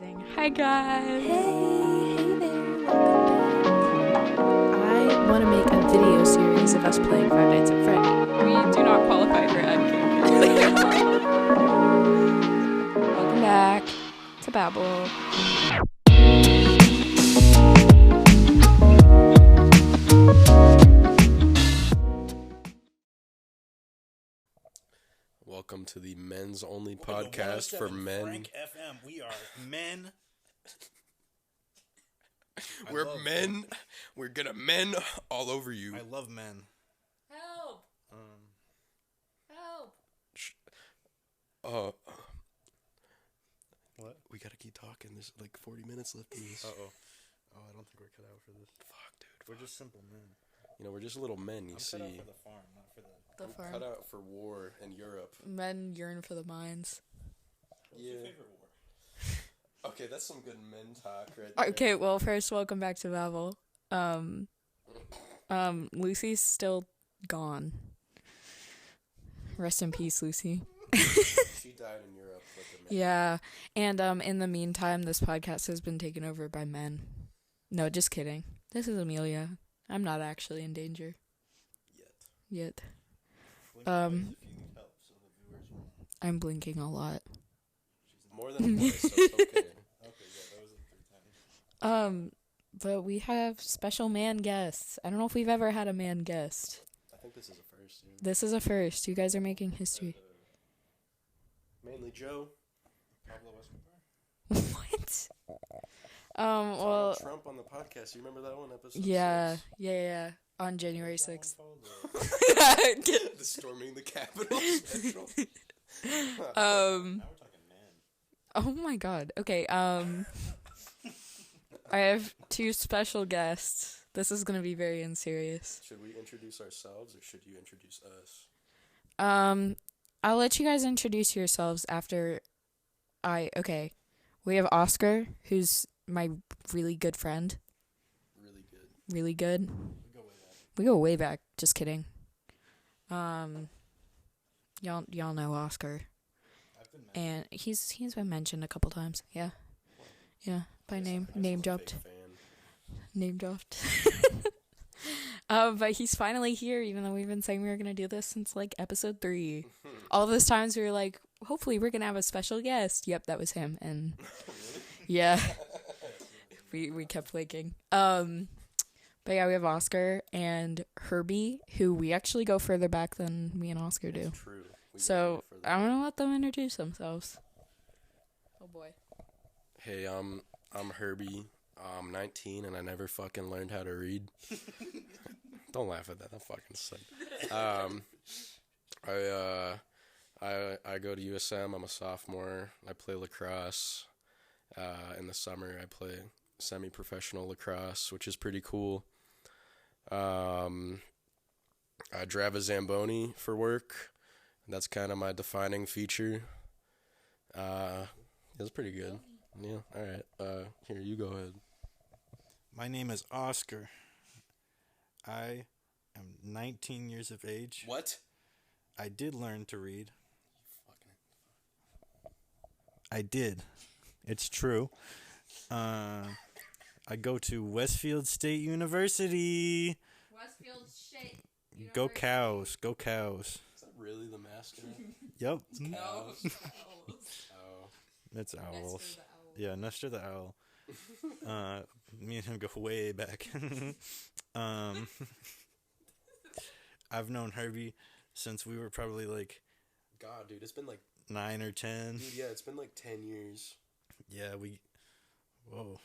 Amazing. Hi guys. Hey there, welcome back. I want to make a video series of us playing Five Nights at Freddy's. We do not qualify for ad Welcome back to Babel. Welcome to the men's only podcast for men. Frank FM. We are men. We're men. We're gonna men all over you. I love men. Help! Help! What? We gotta keep talking. There's like 40 minutes left in this. Oh, I don't think we're cut out for this. Fuck, dude. We're just simple men. You know, we're just little men. You see, Cut out for the farm, not for the. The farm. cut out for war in Europe. Men yearn for the mines. What's your favorite war? Okay, that's some good men talk right there. Okay, well, first, welcome back to Babel. Lucy's still gone. Rest in peace, Lucy. She died in Europe. Like a man. Yeah, and in the meantime, this podcast has been taken over by men. No, just kidding. This is Emilia. I'm not actually in danger. Yet. If you need help, so the viewers will. I'm blinking a lot. More than twice, so it's okay. Okay, yeah, that was like 3 times. But we have special man guests. I don't know if we've ever had a man guest. I think this is a first. Dude. This is a first. You guys are making history. Mainly Joe. Pablo Escobar. What? Donald Well, Trump on the podcast. You remember that one episode? yeah, 6? yeah. On January 6th. The storming the Capitol special. Um. Now we're talking men. Oh my God. Okay. I have 2 special guests. This is gonna be very unserious. Should we introduce ourselves or should you introduce us? I'll let you guys introduce yourselves after okay. We have Oscar, who's my really good friend. Really good. Really good. We go way back. We go way back. Just kidding. Y'all know Oscar. I've been And he's been mentioned a couple times. Yeah. Yeah. By name. I'm Name a dropped. fake fan. Name dropped. But he's finally here, even though we've been saying we were gonna do this since like episode 3. All those times we were like, hopefully we're gonna have a special guest. Yep, that was him. And yeah. we kept flaking. But yeah, we have Oscar and Herbie, who we actually go further back than me and Oscar do. It's true. We So go further. I'm gonna let them introduce themselves. Oh boy. Hey, I'm Herbie. I'm 19 and I never fucking learned how to read. Don't laugh at that. That fucking sucked. I go to USM. I'm a sophomore. I play lacrosse. In the summer, I play semi-professional lacrosse, which is pretty cool. I drive a Zamboni for work. That's kind of my defining feature. It's pretty good. Yeah. All right. Here, you go ahead. My name is Oscar. I am 19 years of age. What? I did learn to read. I did. It's true. I go to Westfield State University. Westfield State. Go Cows. Go Cows. Is that really the master? Yep. Cows. Oh. It's owls. Yeah, Nestor the owl. Me and him go way back. I've known Herbie since we were probably like God, dude, it's been like 9 or 10. Dude, yeah, it's been like 10 years. Yeah, whoa.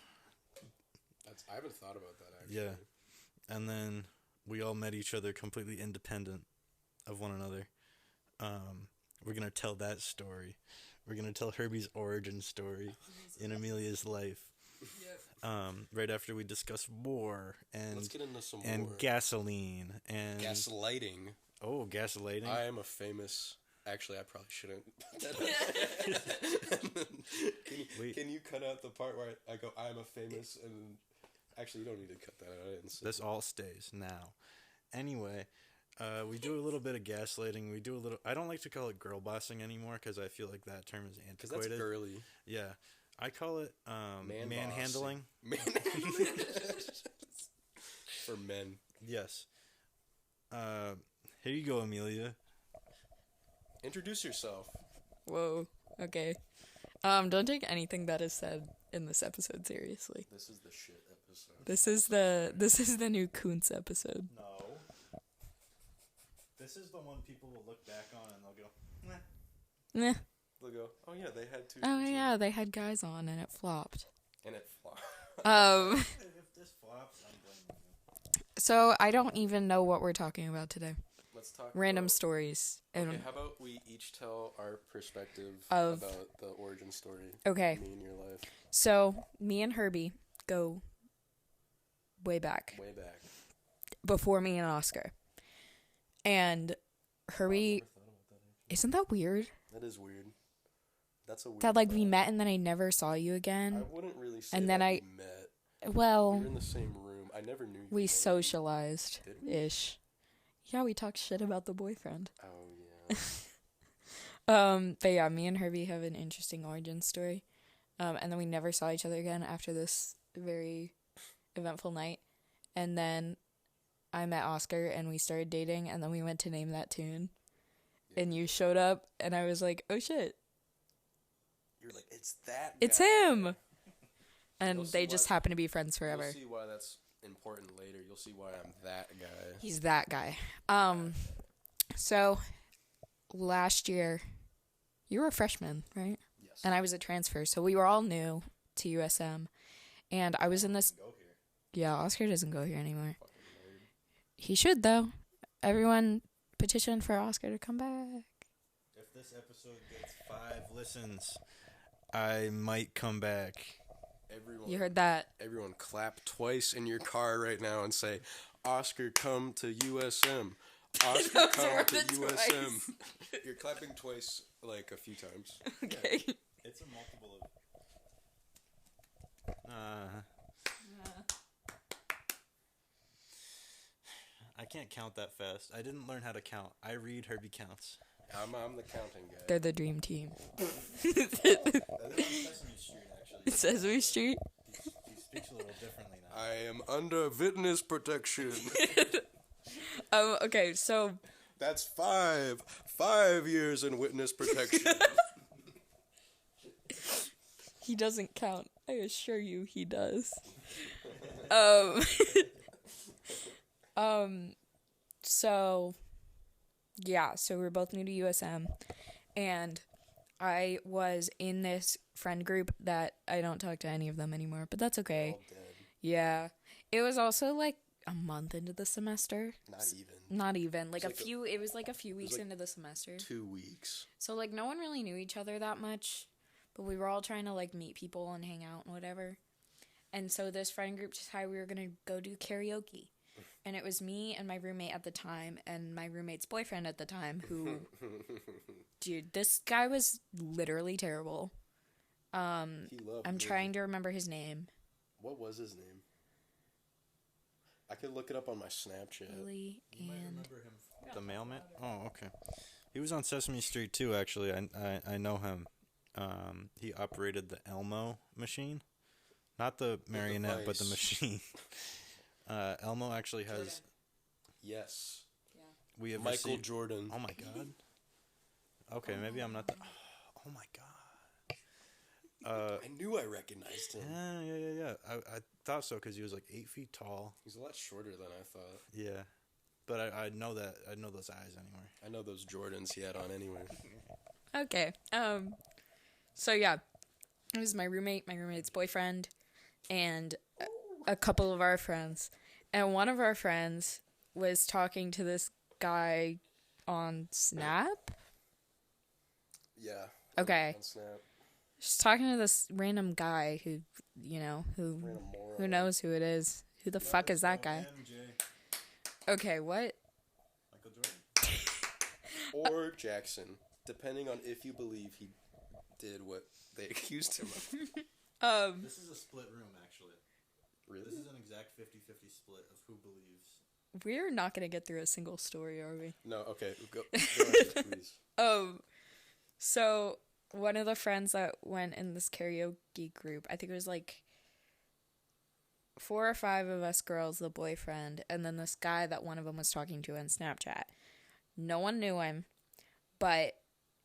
I haven't thought about that, actually. Yeah. And then we all met each other completely independent of one another. We're going to tell that story. We're going to tell Herbie's origin story in Emilia's life. Right after we discuss war Let's get into some and war. gasoline and Gaslighting. Oh, gaslighting. I am a famous... Actually, I probably shouldn't. Can you cut out the part where I go, I'm a famous, and... Actually, you don't need to cut that out. I didn't say This all stays now. Anyway, we do a little bit of gaslighting. We do a little... I don't like to call it girl bossing anymore because I feel like that term is because antiquated. that's girly. Yeah. I call it manhandling. Manhandling. For men. Yes. Here you go, Emilia. Introduce yourself. Whoa. Okay. Don't take anything that is said in this episode seriously. This is the shit episode. This is the new Kuntz episode. No. This is the one people will look back on and they'll go, Meh. They'll go, oh yeah, they had 2 Oh dudes yeah, in they had guys on and it flopped. it." And it flopped. if this flops, I'm blaming you. So I don't even know what we're talking about today. Let's talk Random about, stories. And Okay, how about we each tell our perspective Of- about the origin story okay. of me in your life. So me and Herbie go way back. Way back. Before me and Oscar. And Herbie, Never thought about that, actually. isn't that weird? That is weird. That's a weird That like we thought. met and then I never saw you I again. wouldn't really say And then that I- we met. We Well, were in the same room. I never knew you. we though. socialized Did we? ish. Yeah, we talked shit about the boyfriend. Oh yeah. But yeah, me and Herbie have an interesting origin story. And then we never saw each other again after this very eventful night. And then I met Oscar and we started dating and then we went to name that tune. Yeah. And you showed up and I was like, oh shit, You're like, it's that it's guy." him. And You'll see they just why- happen to be friends forever. You'll see why that's important later. You'll see why I'm that guy. He's that guy. So last year, you were a freshman, right? Yes. And I was a transfer, so we were all new to USM. And I was in this. Go here. Yeah, Oscar doesn't go here anymore. Fucking nerd. He should though. Everyone petition for Oscar to come back. If this episode gets 5 listens, I might come back. Everyone, You heard that? everyone clap twice in your car right now and say, Oscar, come to USM. Oscar, Those come were to the USM. twice. You're clapping twice, like, a few times. Okay. It's a multiple of. I can't count that fast. I didn't learn how to count. I read Herbie counts. I'm the counting guy. They're the dream team. That is on Sesame Street, actually. Sesame Street. He speaks a little differently now. I am under witness protection. Okay, so That's 5 years in witness protection. he doesn't count. I assure you he does. So yeah, so we're both new to USM and I was in this friend group that I don't talk to any of them anymore, but that's okay. All dead. Yeah. It was also like a month into the semester. Not even. Not even. Like It's it was like a few weeks like into the semester. 2 weeks. So like no one really knew each other that much, but we were all trying to like meet people and hang out and whatever. And so this friend group decided we were going to go do karaoke. And it was me and my roommate at the time and my roommate's boyfriend at the time who dude, this guy was literally terrible. He loved I'm me. trying to remember his name. What was his name? I could look it up on my Snapchat. Lily You might and remember him. The mailman? Oh, okay. He was on Sesame Street too, actually. I know him. He operated the Elmo machine. Not the marionette, but the device. machine. Elmo actually has... Yes. We have Michael received... Jordan. Oh my god. Okay, maybe I'm not the... Oh my god. I knew I recognized him. Yeah. I thought so because he was like 8 feet tall. He's a lot shorter than I thought. Yeah. But I know that. I know those eyes anywhere. I know those Jordans he had on anyway. okay. So yeah, it was my roommate's boyfriend, and a couple of our friends. And one of our friends was talking to this guy on Snap. Yeah. Okay. On Snap. Just talking to this random guy who, who Random moron. who knows who it is. Who the fuck is that guy? Okay, what? Michael Jordan. Or Jackson, depending on if you believe he did what they accused him of. This is a split room, actually. Really? This is an exact 50-50 split of who believes. We're not gonna get through a single story, are we? No, okay. Go ahead, please. So one of the friends that went in this karaoke group, I think it was like 4 or 5 of us girls, the boyfriend, and then this guy that one of them was talking to on Snapchat. No one knew him, but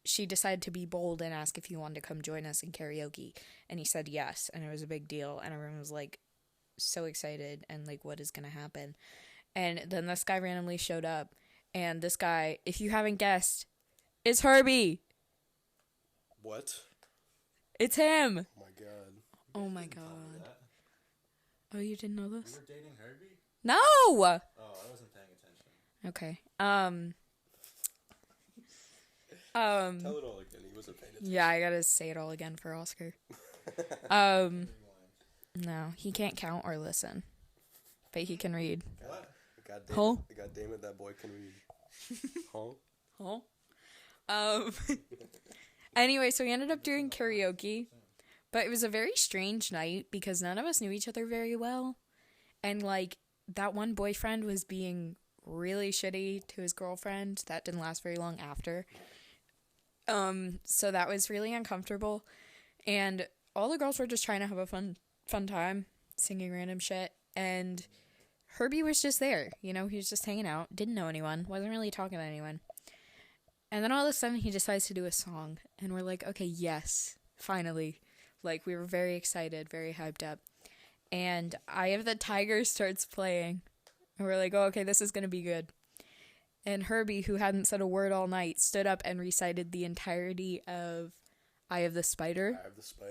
she decided to be bold and ask if he wanted to come join us in karaoke. And he said yes, and it was a big deal. And everyone was like so excited and like, what is going to happen? And then this guy randomly showed up. And this guy, if you haven't guessed, is Herbie. What? It's him. Oh my god. Oh my god. Oh, you didn't know this? You were dating Herbie? No! Oh, I wasn't paying attention. Okay. Tell it all again. He wasn't paying attention. Yeah, I gotta say it all again for Oscar. No, he can't count or listen, but he can read. God damn it, that boy can read. Anyway, so we ended up doing karaoke, but it was a very strange night because none of us knew each other very well, and like that one boyfriend was being really shitty to his girlfriend. That didn't last very long after. So that was really uncomfortable, and all the girls were just trying to have a fun time, singing random shit, and Herbie was just there, he was just hanging out, didn't know anyone, wasn't really talking to anyone, and then all of a sudden he decides to do a song, and we're like, okay, yes, finally, like, we were very excited, very hyped up, and Eye of the Tiger starts playing, and we're like, oh, okay, this is gonna be good. And Herbie, who hadn't said a word all night, stood up and recited the entirety of Eye of the Spider,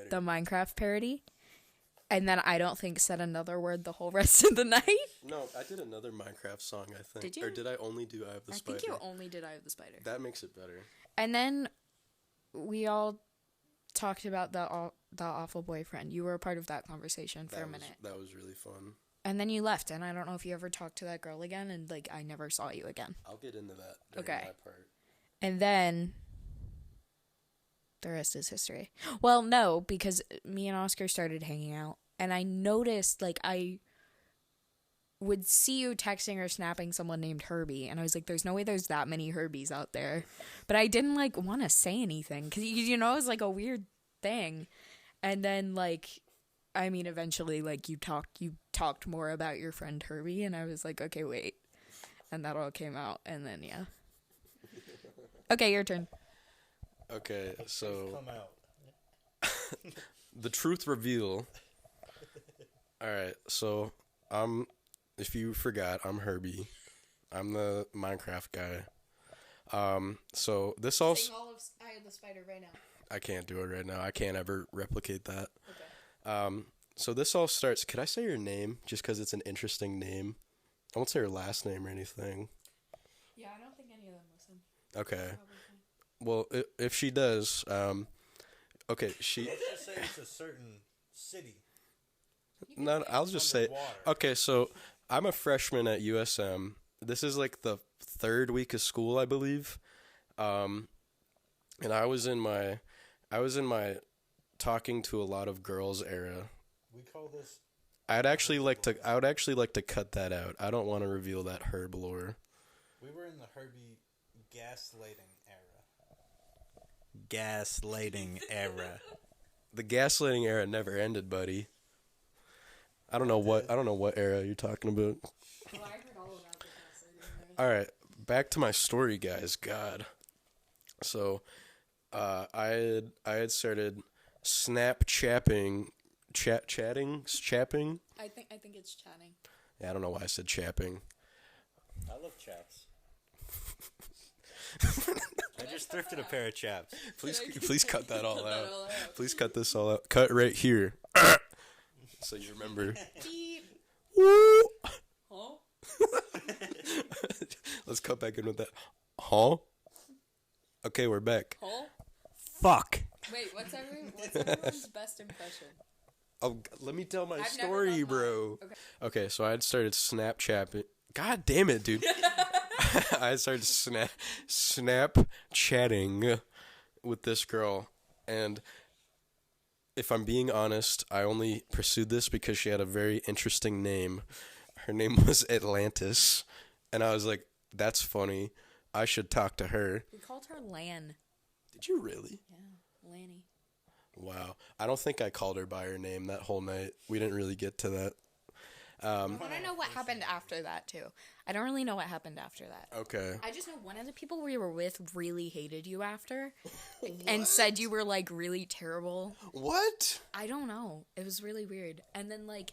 the Minecraft parody. And then I don't think said another word the whole rest of the night. No, I did another Minecraft song, I think. Did you? Or did I only do Eye of the Spider? I think you only did Eye of the Spider. That makes it better. And then we all talked about the awful boyfriend. You were a part of that conversation for a minute. That was really fun. And then you left, and I don't know if you ever talked to that girl again, and, like, I never saw you again. I'll get into that during my part. And then the rest is history. Well, no, because me and Oscar started hanging out, and I noticed, like, I would see you texting or snapping someone named Herbie, and I was like, there's no way there's that many Herbies out there. But I didn't, like, want to say anything, because, it was, like, a weird thing. And then, like, I mean, eventually, like, you talked more about your friend Herbie, and I was like, okay, wait. And that all came out, and then, yeah. Okay, your turn. Okay, so... Come out. The truth reveal. Alright, so, if you forgot, I'm Herbie. I'm the Minecraft guy. So, this all... Sing all of Eye of the Spider right now. I can't do it right now. I can't ever replicate that. Okay. So this all starts... Could I say your name? Just because it's an interesting name. I won't say your last name or anything. Yeah, I don't think any of them listen. Okay. Well, if she does... okay, she... Let's just say it's a certain city. No, I'll just say... Okay, so I'm a freshman at USM. This is like the 3rd week of school, I believe. And I was in my talking to a lot of girls era. We call this... I would actually like to cut that out. I don't want to reveal that Herb lore. We were in the Herbie gaslighting era. Gaslighting era. The gaslighting era never ended, buddy. I don't know what era you're talking about. Well, I heard all about the gaslighting era. All right, back to my story, guys. God. So, I had started chapping. I think it's chatting. Yeah, I don't know why I said chapping. I love chaps. I just thrifted a pair of chaps. Please cut that all out. Please cut this all out. Cut right here. So you remember. Beep. Woo! Huh? Let's cut back in with that. Huh? Okay, we're back. Huh? Fuck. Wait, what's everyone's best impression? Oh, let me tell my I've story, never done bro. mine. Okay, so I had started Snapchatting. God damn it, dude. I started snap chatting with this girl, and if I'm being honest, I only pursued this because she had a very interesting name. Her name was Atlantis, and I was like, that's funny. I should talk to her. We called her Lan. Did you really? Yeah. Lanny. Wow. I don't think I called her by her name that whole night. We didn't really get to that. I want to know what happened after that, too. I don't really know what happened after that. Okay. I just know one of the people we were with really hated you after and said you were, like, really terrible. What? I don't know. It was really weird. And then, like,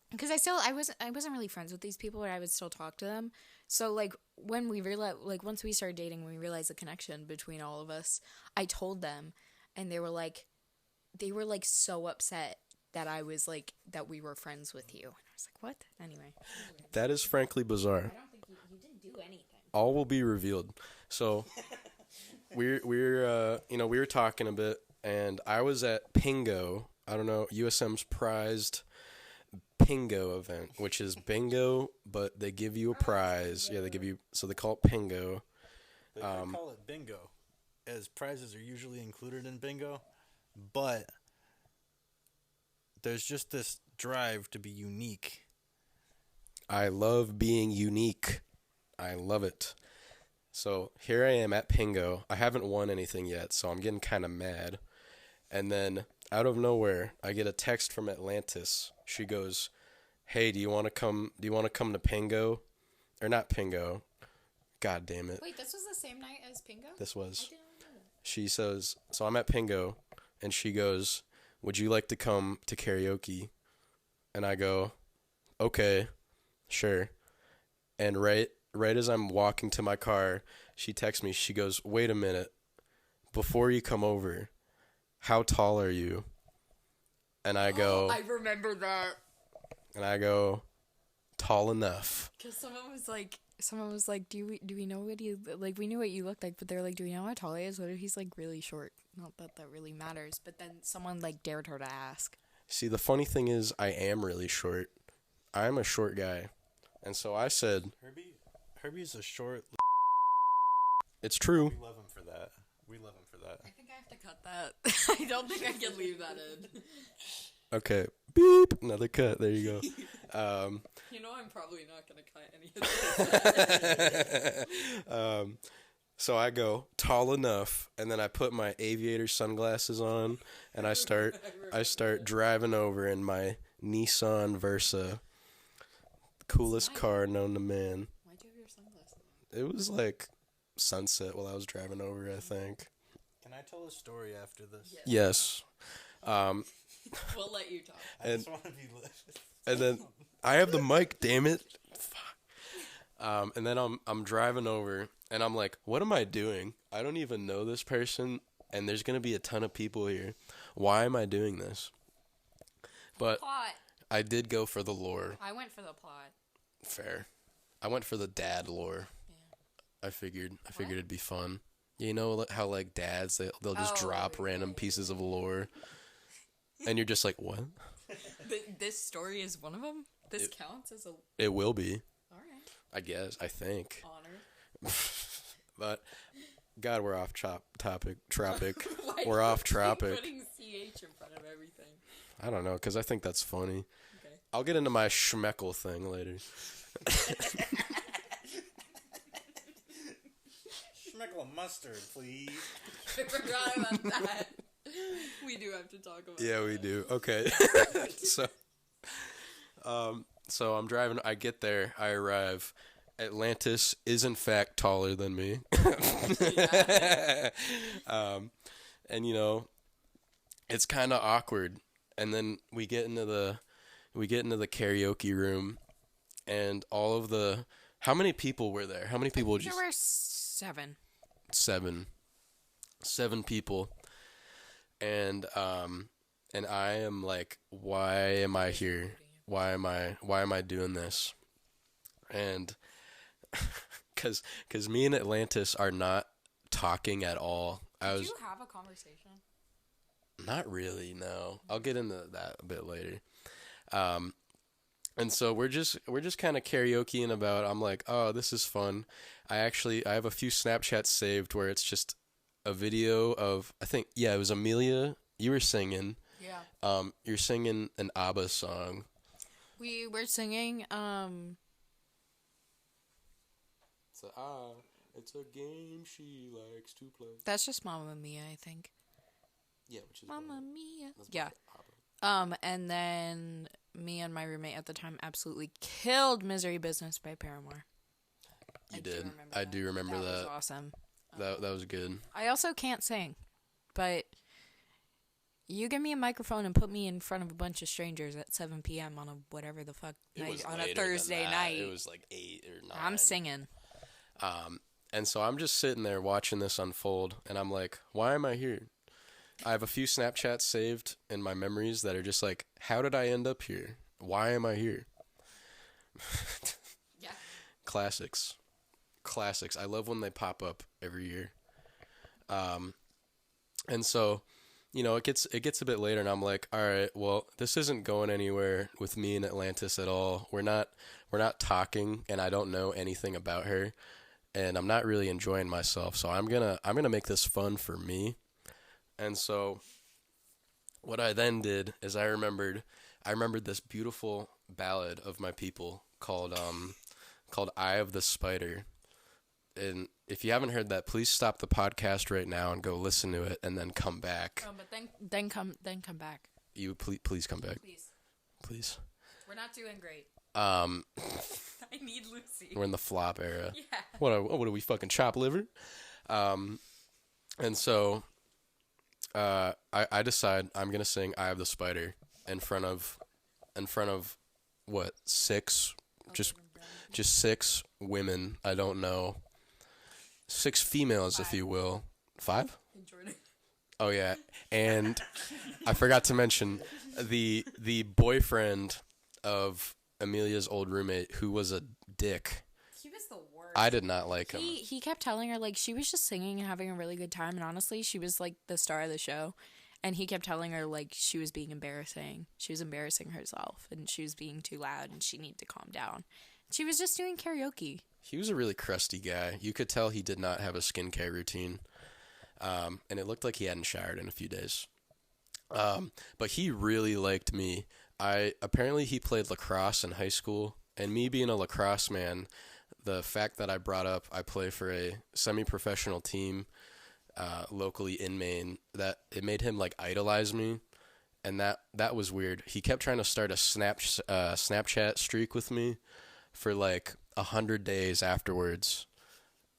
because I wasn't really friends with these people, but I would still talk to them. So, like, when we realized, like, once we started dating, we realized the connection between all of us, I told them, and they were like so upset that I was like that we were friends with you. And I was like, what? Anyway, That is frankly bizarre. I don't think you didn't do anything. All will be revealed. So we were talking a bit, and I was at Pingo. I don't know, USM's prized Pingo event, which is bingo, but they give you a prize. Yeah, they call it Pingo. They call it bingo, as prizes are usually included in bingo, but there's just this drive to be unique. I love being unique. I love it. So here I am at Pingo. I haven't won anything yet, so I'm getting kind of mad. And then out of nowhere, I get a text from Atlantis. She goes, "Hey, do you want to come to Pingo?" Or not Pingo. God damn it. Wait, this was the same night as Pingo? This was. I didn't know that. She says, so I'm at Pingo, and she goes, "Would you like to come to karaoke?" And I go, "Okay, sure." And right as I'm walking to my car, she texts me. She goes, "Wait a minute. Before you come over, how tall are you?" And I go, I remember that. and I go, "Tall enough." Because someone was like, do we know what you, like, we knew what you looked like, but they're like, do we know how tall he is? What if he's, like, really short? Not that that really matters, but then someone, like, dared her to ask. See, the funny thing is, I am really short. I'm a short guy. And so I said, Herbie's a short. it's true. We love him for that. I think I have to cut that. I don't think I can leave that in. Okay. Beep. Another cut. There you go. You know I'm probably not going to cut any of this. So I go, tall enough, and then I put my aviator sunglasses on, and I start driving over in my Nissan Versa. Coolest car known to man. Why'd you have your sunglasses on? It was like sunset while I was driving over, I think. Can I tell a story after this? Yes. We'll let you talk. I just want to be lit. And then I have the mic, damn it. Fuck. And then I'm driving over, and I'm like, what am I doing? I don't even know this person, and there's going to be a ton of people here. Why am I doing this? But Plot. I did go for the lore. I went for the plot. Fair. I went for the dad lore. Yeah. I figured it'd be fun. You know how, like, dads, they'll just drop random pieces of lore. And you're just like, what? This story is one of them? This counts as a... It will be. Alright. I guess. I think. Honor. But, God, we're off topic. Tropic. Why We're do you off keep tropic. putting CH in front of everything? I don't know, because I think that's funny. Okay. I'll get into my schmeckle thing later. Schmeckle mustard, please. I forgot about that. We do have to talk about Yeah, that. we do. Okay. So I'm driving. I get there. I arrive. Atlantis is in fact taller than me. And you know, it's kind of awkward. And then we get into the karaoke room, and all of the, how many people were there? How many people? There were 7. Seven people. And I am like, why am I here? Why am I doing this? And cuz me and Atlantis are not talking at all. Did you have a conversation? Not really, no. I'll get into that a bit later. And so we're just kind of karaokeing about, I'm like, oh, this is fun. I have a few Snapchats saved where it's just a video of, I think, yeah, it was Emilia. You were singing. Yeah. You're singing an ABBA song. We were singing, It's a game she likes to play. that's just Mamma Mia, I think. Yeah, which is Mamma Mia. that's Yeah. the opera. And then me and my roommate at the time absolutely killed Misery Business by Paramore. You did. I do remember that. That was awesome. That was good. I also can't sing, but you give me a microphone and put me in front of a bunch of strangers at 7 p.m. on a whatever the fuck night, on a Thursday night. It was like 8 or 9. I'm singing. And so I'm just sitting there watching this unfold, and I'm like, why am I here? I have a few Snapchats saved in my memories that are just like, how did I end up here? Why am I here? Yeah. Classics. I love when they pop up every year. And so, you know, it gets a bit later, and I'm like, all right, well, this isn't going anywhere with me in Atlantis at all. We're not talking, and I don't know anything about her, and I'm not really enjoying myself. So I'm gonna make this fun for me. And so, what I then did is I remembered this beautiful ballad of my people called "Eye of the Spider." And if you haven't heard that, please stop the podcast right now and go listen to it, and then come back. Oh, but then come back. You please come back. Please. We're not doing great. I need Lucy. We're in the flop era. Yeah. What are we, fucking chop liver? And so I decide I'm gonna sing "Eye of the Spider" in front of what, 6, just 6 women I don't know. 6 females, 5. If you will. 5? Jordan. Oh, yeah. And I forgot to mention the boyfriend of Emilia's old roommate, who was a dick. He was the worst. I did not like him. He kept telling her, like, she was just singing and having a really good time, and honestly, she was, like, the star of the show. And he kept telling her, like, she was being embarrassing. She was embarrassing herself, and she was being too loud, and she needed to calm down. She was just doing karaoke. He was a really crusty guy. You could tell he did not have a skincare routine. And it looked like he hadn't showered in a few days. But he really liked me. Apparently he played lacrosse in high school. And me being a lacrosse man, the fact that I brought up I play for a semi-professional team locally in Maine, that it made him like idolize me. And that was weird. He kept trying to start a Snapchat streak with me for like 100 days afterwards,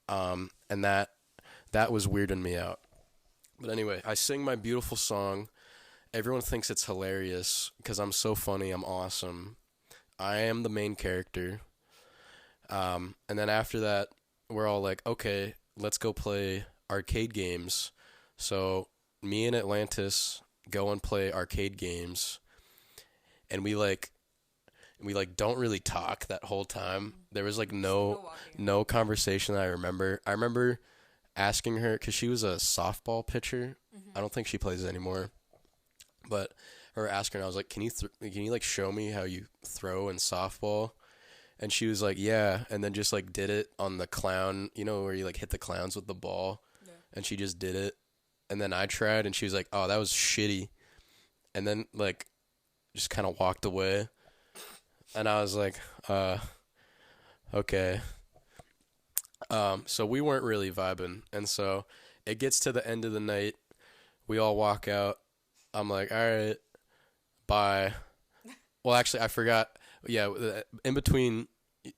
and that was weirding me out. But anyway, I sing my beautiful song. Everyone thinks it's hilarious because I'm so funny. I'm awesome. I am the main character. And then after that, we're all like, okay, let's go play arcade games. So me and Atlantis go and play arcade games, and we don't really talk that whole time. There was like no conversation that I remember. I remember asking her, because she was a softball pitcher. I don't think she plays anymore. But her asking her, I was like, can you like show me how you throw in softball? And she was like, yeah. And then just like did it on the clown, you know, where you like hit the clowns with the ball. Yeah. And she just did it. And then I tried, and she was like, oh, that was shitty. And then like just kind of walked away. And I was like, okay. So we weren't really vibing. And so it gets to the end of the night. We all walk out. I'm like, all right, bye. Well, actually, I forgot. Yeah, in between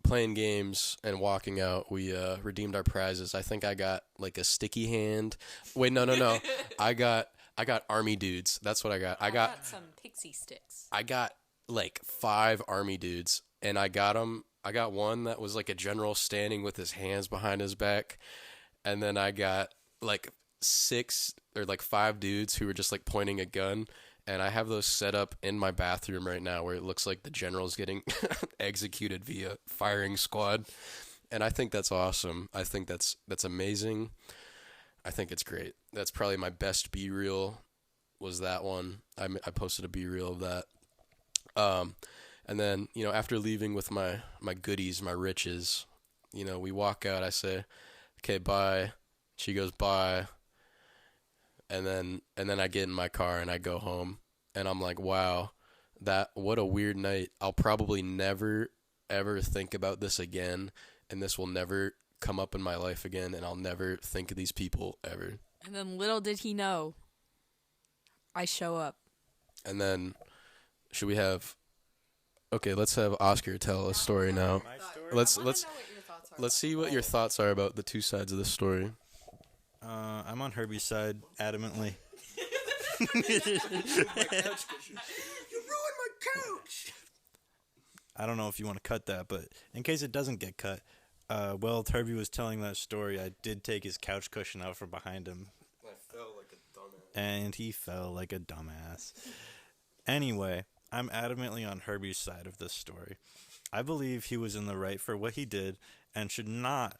playing games and walking out, we redeemed our prizes. I think I got like a sticky hand. Wait, no. I got army dudes. That's what I got. I got some pixie sticks. I got like 5 army dudes, and I got one that was like a general standing with his hands behind his back, and then I got like 6 or like 5 dudes who were just like pointing a gun, and I have those set up in my bathroom right now where it looks like the general's getting executed via firing squad, and I think that's awesome. I think that's amazing. I think it's great. That's probably my best B-reel was that one. I posted a B-reel of that. And then, you know, after leaving with my goodies, my riches, you know, we walk out. I say, okay, bye. She goes, bye. And then I get in my car and I go home, and I'm like, wow, what a weird night. I'll probably never, ever think about this again, and this will never come up in my life again, and I'll never think of these people ever. And then little did he know I show up. And then, should we have... Okay, let's have Oscar tell a story now. My story? Let's I wanna know what your thoughts are let's about see what your thoughts are about the two sides of the story. I'm on Herbie's side, adamantly. You ruined my couch! I don't know if you want to cut that, but in case it doesn't get cut, while Herbie was telling that story, I did take his couch cushion out from behind him. I felt like a dumbass. And he fell like a dumbass. Anyway, I'm adamantly on Herbie's side of this story. I believe he was in the right for what he did and should not,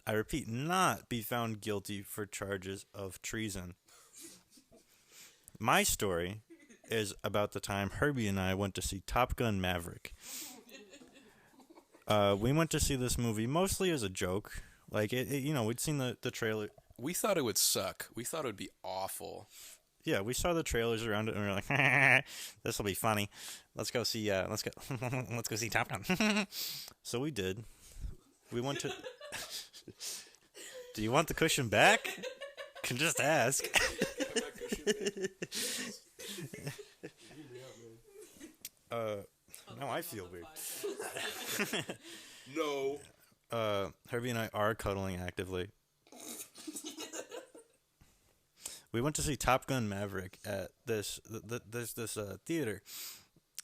I repeat, not be found guilty for charges of treason. My story is about the time Herbie and I went to see Top Gun Maverick. We went to see this movie mostly as a joke. Like, we'd seen the trailer. We thought it would suck. We thought it would be awful. Yeah, we saw the trailers around it, and we were like, "This will be funny. Let's go see. Let's go see Top Gun." So we did. We went to. Do you want the cushion back? Can just ask. Now I feel weird. No. Herbie and I are cuddling actively. We went to see Top Gun Maverick at this theater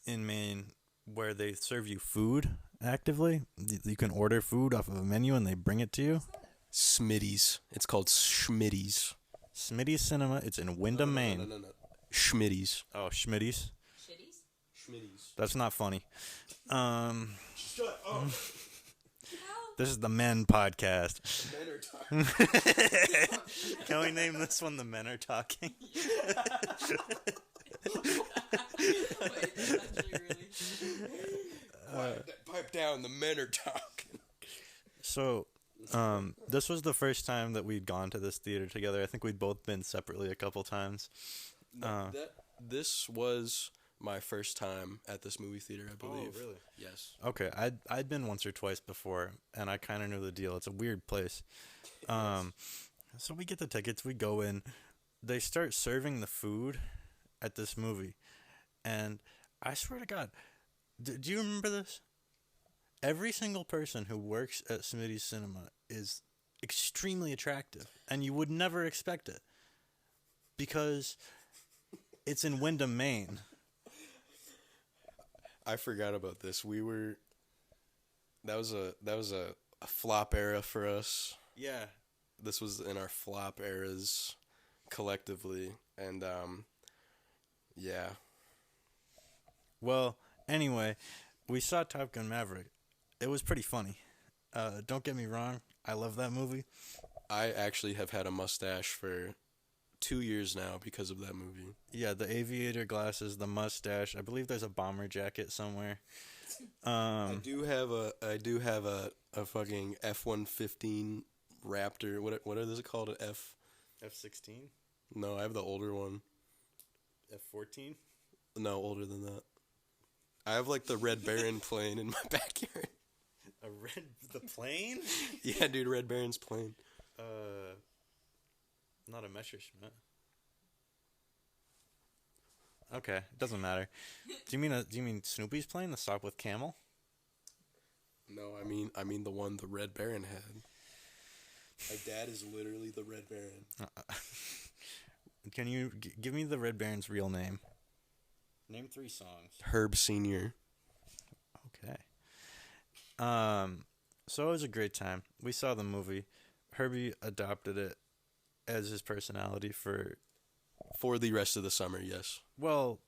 in Maine where they serve you food actively. You can order food off of a menu and they bring it to you. Smitty's. It's called Schmitty's. Smitty's Cinema. It's in Windham, Maine. No. Schmitty's. Oh, Schmitty's. Shitties? Schmitty's. That's not funny. Shut up. This is the Men podcast. Men are talking. Can we name this one "The Men Are Talking"? Wait, that's actually really... Pipe down. The men are talking. So, this was the first time that we'd gone to this theater together. I think we'd both been separately a couple times. This was my first time at this movie theater, I believe. Oh, really? Yes. Okay, I'd been once or twice before, and I kind of knew the deal. It's a weird place. So we get the tickets, we go in. They start serving the food at this movie, and I swear to God, do you remember this? Every single person who works at Smitty's Cinema is extremely attractive, and you would never expect it because it's in Windham, Maine. I forgot about this. That was a flop era for us. Yeah. This was in our flop eras collectively, and yeah. Well, anyway, we saw Top Gun Maverick. It was pretty funny. Don't get me wrong. I love that movie. I actually have had a mustache for 2 years now because of that movie. Yeah, the aviator glasses, the mustache. I believe there's a bomber jacket somewhere. I do have a fucking F-115 Raptor. What is it called? An F-16? No, I have the older one. F-14? No, older than that. I have like the Red Baron plane in my backyard. The plane? Yeah, dude, Red Baron's plane. Not a Messerschmitt. Okay, doesn't matter. Do you mean Snoopy's plane, the stop with Camel? No, I mean the one the Red Baron had. My dad is literally the Red Baron. Can you give me the Red Baron's real name? Name 3 songs. Herb Senior. Okay. So it was a great time. We saw the movie. Herbie adopted it as his personality for the rest of the summer, yes. Well,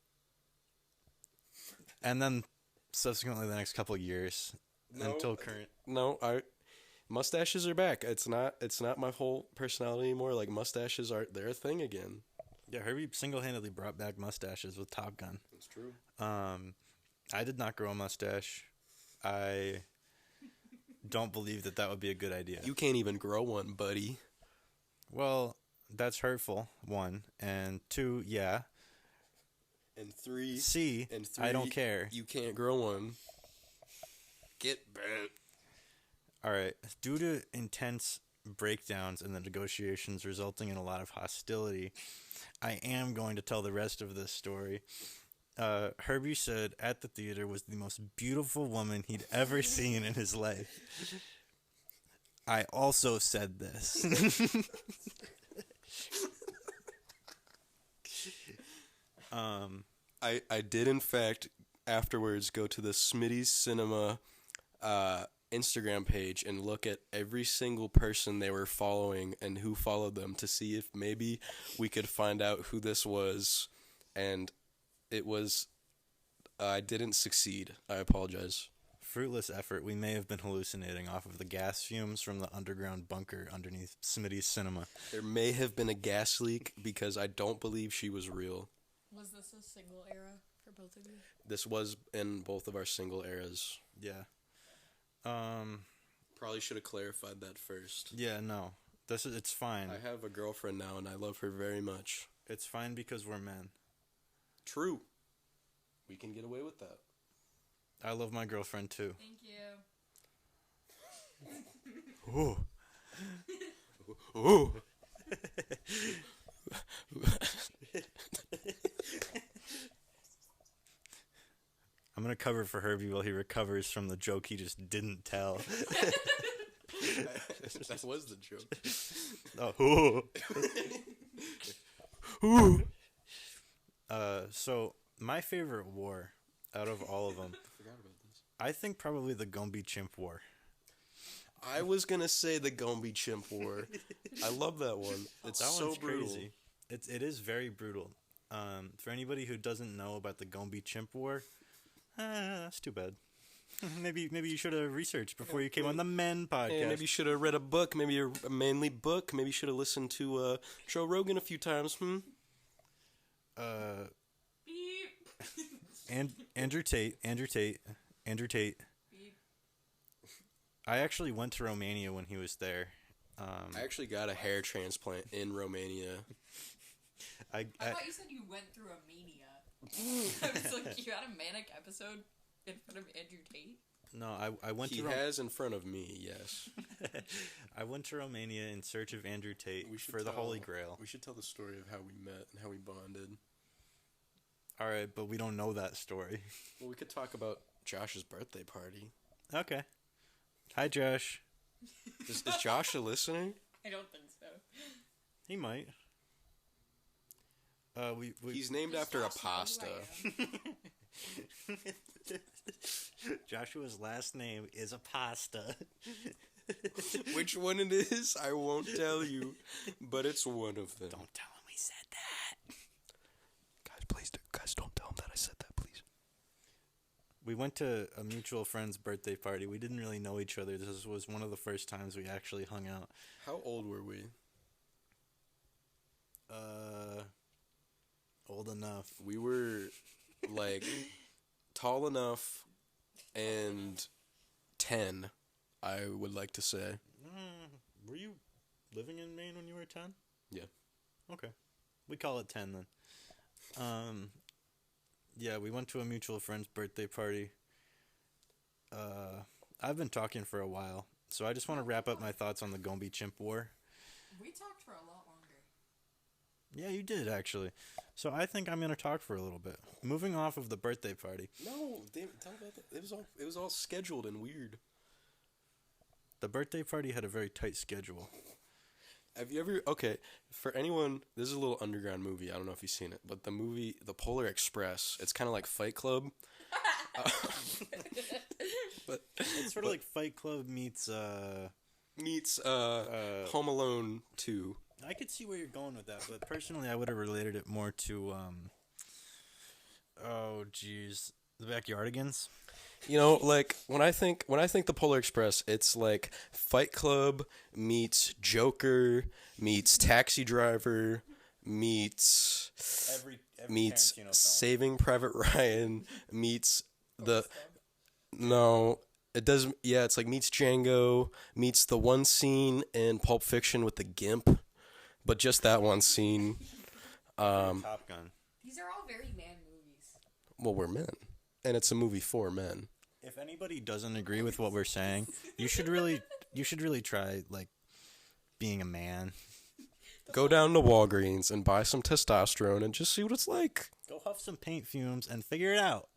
and then subsequently the next couple of years until current. No, mustaches are back. It's not my whole personality anymore. Like, mustaches are their thing again. Yeah, Herbie single-handedly brought back mustaches with Top Gun. That's true. I did not grow a mustache. I don't believe that would be a good idea. You can't even grow one, buddy. Well, that's hurtful, 1. And 2, yeah. And 3... C, and 3, I don't care. You can't grow one. Get bent. All right. Due to intense breakdowns and the negotiations resulting in a lot of hostility, I am going to tell the rest of this story. Herbie said at the theater was the most beautiful woman he'd ever seen in his life. I also said this. I did, in fact, afterwards go to the Smitty's Cinema Instagram page and look at every single person they were following and who followed them to see if maybe we could find out who this was. And it was... I didn't succeed. I apologize. Fruitless effort. We may have been hallucinating off of the gas fumes from the underground bunker underneath Smitty's Cinema. There may have been a gas leak because I don't believe she was real. Was this a single era for both of you? This was in both of our single eras. Yeah. Probably should have clarified that first. Yeah, no. It's fine. I have a girlfriend now and I love her very much. It's fine because we're men. True. We can get away with that. I love my girlfriend too. Thank you. Ooh. Ooh. I'm going to cover for Herbie while he recovers from the joke he just didn't tell. That was the joke. Oh. Ooh. So, my favorite war out of all of them, I think probably the Gombe Chimp War. I was going to say the Gombe Chimp War. I love that one. It's That so one's brutal. crazy. It is very brutal. For anybody who doesn't know about the Gombe Chimp War, that's too bad. Maybe you should have researched before you came on the Men podcast. Hey, maybe you should have read a book, maybe a manly book. Maybe you should have listened to Joe Rogan a few times. Beep. Andrew Tate. Beep. I actually went to Romania when he was there. I actually got a hair transplant in Romania. I thought you said you went through a mania. I was like, you had a manic episode in front of Andrew Tate? No, I went He to has in front of me, yes. I went to Romania in search of Andrew Tate for the Holy Grail. We should tell the story of how we met and how we bonded. All right, but we don't know that story. Well, we could talk about Josh's birthday party. Okay. Hi, Josh. Is Josh listening? I don't think so. He might. He's named after a pasta. Joshua's last name is a pasta. Which one it is, I won't tell you, but it's one of them. Don't tell him we said that. Guys, don't tell him that I said that, please. We went to a mutual friend's birthday party. We didn't really know each other. This was one of the first times we actually hung out. How old were we? Old enough. We were, like, tall enough and 10, I would like to say. Were you living in Maine when you were 10? Yeah. Okay. We call it 10 then. Yeah, we went to a mutual friend's birthday party. I've been talking for a while, so I just want to wrap up my thoughts on the Gombe Chimp War. We talked for a lot longer. Yeah, you did, actually. So I think I'm going to talk for a little bit. Moving off of the birthday party. No, tell about that. It was all scheduled and weird. The birthday party had a very tight schedule. Have you ever... Okay, for anyone... This is a little underground movie. I don't know if you've seen it. But the movie, The Polar Express, it's kind of like Fight Club. But It's sort of like Fight Club meets Home Alone 2. I could see where you're going with that, but personally I would have related it more to the Backyardigans. You know, like when I think The Polar Express, it's like Fight Club meets Joker meets Taxi Driver meets Every meets Tarantino film. Saving Private Ryan meets No, it doesn't. Yeah, it's like meets Django meets the one scene in Pulp Fiction with the Gimp, but just that one scene. Top Gun. These are all very man movies. Well, we're men, and it's a movie for men. If anybody doesn't agree with what we're saying, you should really try like being a man. Go down to Walgreens and buy some testosterone and just see what it's like. Go huff some paint fumes and figure it out.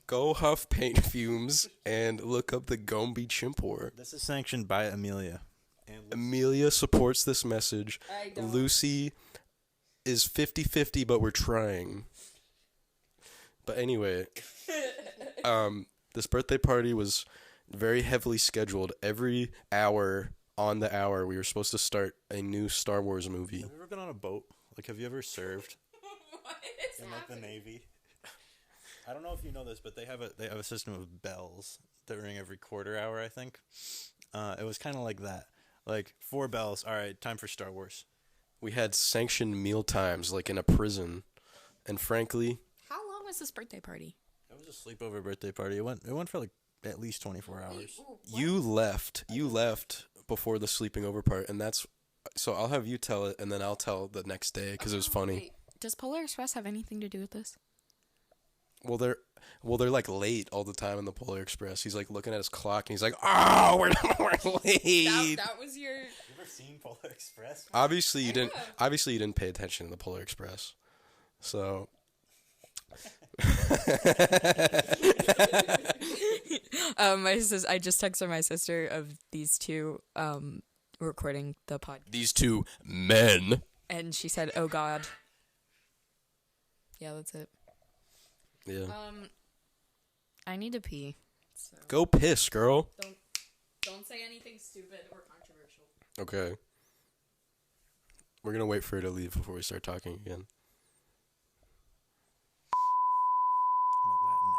Go huff paint fumes and look up the Gombe Chimpor. This is sanctioned by Emilia. Emilia supports this message. I don't. Lucy is 50-50, but we're trying. But anyway, this birthday party was very heavily scheduled. Every hour on the hour, we were supposed to start a new Star Wars movie. Have you ever been on a boat? Like, have you ever served What is in like the happening? Navy? I don't know if you know this, but they have a system of bells that ring every quarter hour. I think it was kind of like that. Like 4 bells. All right, time for Star Wars. We had sanctioned meal times like in a prison, and frankly, How long was this birthday party? It was a sleepover birthday party. It went for like at least 24 hours. you left before the sleeping over part, and that's so I'll have you tell it, and then I'll tell the next day because it was funny. Wait, does Polar Express have anything to do with this? Well, they're like late all the time in the Polar Express. He's like looking at his clock and he's like, "Oh, we're late." That was your... You ever seen Polar Express? Obviously, you didn't. Obviously, you didn't pay attention to the Polar Express. So. My sister, I just texted my sister of these two recording the podcast, These two men. and she said, "Oh God." Yeah, that's it. Yeah. I need to pee. So Go piss, girl. don't say anything stupid or controversial. Okay. We're gonna wait for her to leave before we start talking again. I'm a Latinx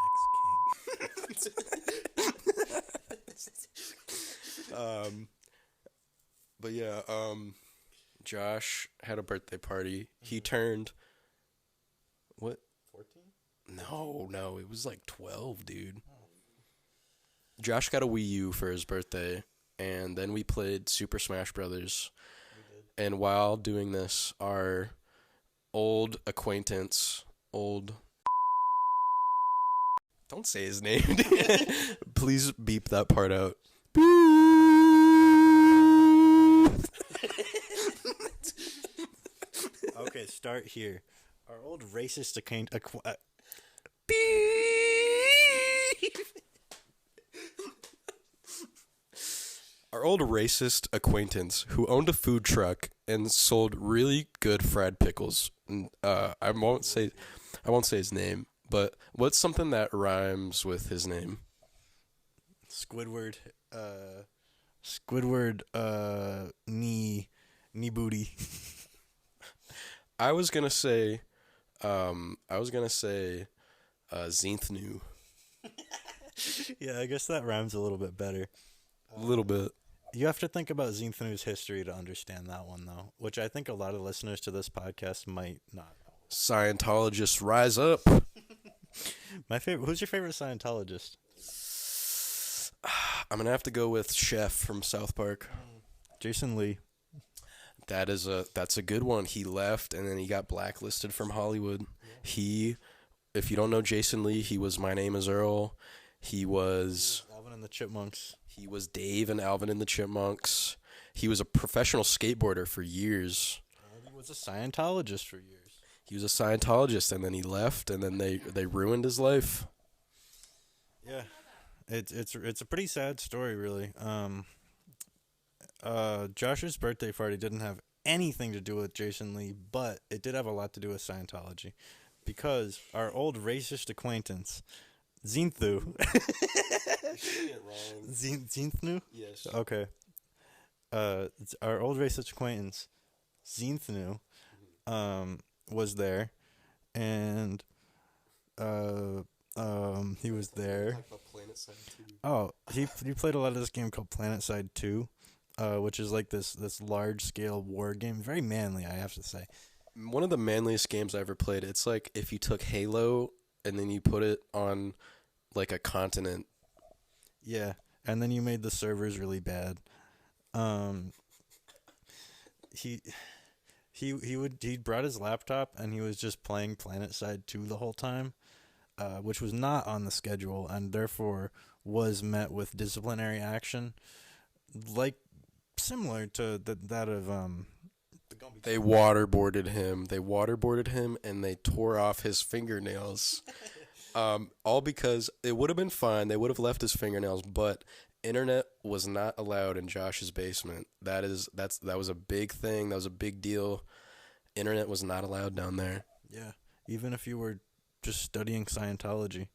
king. But yeah, Josh had a birthday party. He turned. What? 14? No, it was like 12, dude. Josh got a Wii U for his birthday, and then we played Super Smash Brothers. And while doing this, our old acquaintance, don't say his name. Please beep that part out. Okay, start here. Our old racist Our old racist acquaintance who owned a food truck and sold really good fried pickles. I won't say his name, but what's something that rhymes with his name? Squidward, knee booty. I was gonna say Zinthnu. Yeah, I guess that rhymes a little bit better. A little bit. You have to think about Zinthnu's history to understand that one, though, which I think a lot of listeners to this podcast might not know. Scientologists rise up. Who's your favorite Scientologist? I'm gonna have to go with Chef from South Park. Jason Lee. That's a good one. He left and then he got blacklisted from Hollywood. If you don't know Jason Lee, he was My Name Is Earl. He was Alvin and the Chipmunks. He was Dave and Alvin and the Chipmunks. He was a professional skateboarder for years. He was a Scientologist for years. He was a Scientologist, and then he left, and then they ruined his life. Yeah, it's a pretty sad story, really. Josh's birthday party didn't have anything to do with Jason Lee, but it did have a lot to do with Scientology, because our old racist acquaintance, Zinthu. Zinthnu? Yes. Okay. It's our old racist acquaintance, Zinthnu, was there, and he was there. Oh, he played a lot of this game called PlanetSide 2, which is like this large scale war game. Very manly, I have to say. One of the manliest games I ever played. It's like if you took Halo and then you put it on like a continent. Yeah, and then you made the servers really bad. He brought his laptop and he was just playing PlanetSide 2 the whole time, which was not on the schedule and therefore was met with disciplinary action, like similar to that of They waterboarded him. And they tore off his fingernails. All because it would have been fine. They would have left his fingernails, but internet was not allowed in Josh's basement. That was a big thing. That was a big deal. Internet was not allowed down there. Yeah, even if you were just studying Scientology.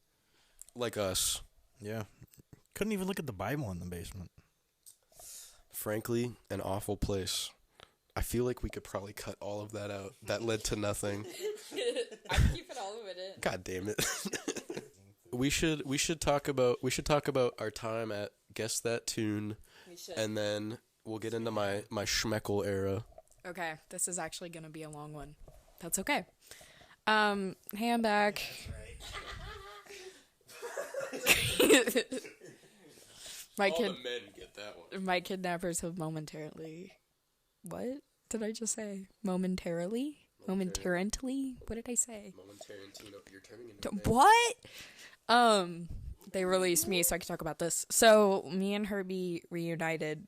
Like us. Yeah. Couldn't even look at the Bible in the basement. Frankly, an awful place. I feel like we could probably cut all of that out. That led to nothing. I'm keeping all of it in. God damn it. We should talk about our time at Guess That Tune. We should. And then we'll get into my schmeckle era. Okay, this is actually going to be a long one. That's okay. Hey, I'm back. All the men get that one. My kidnappers have momentarily... What did I just say? Momentarily? Momentarily? What did I say? Momentarantino. You're turning into What? They released me so I could talk about this. So, me and Herbie reunited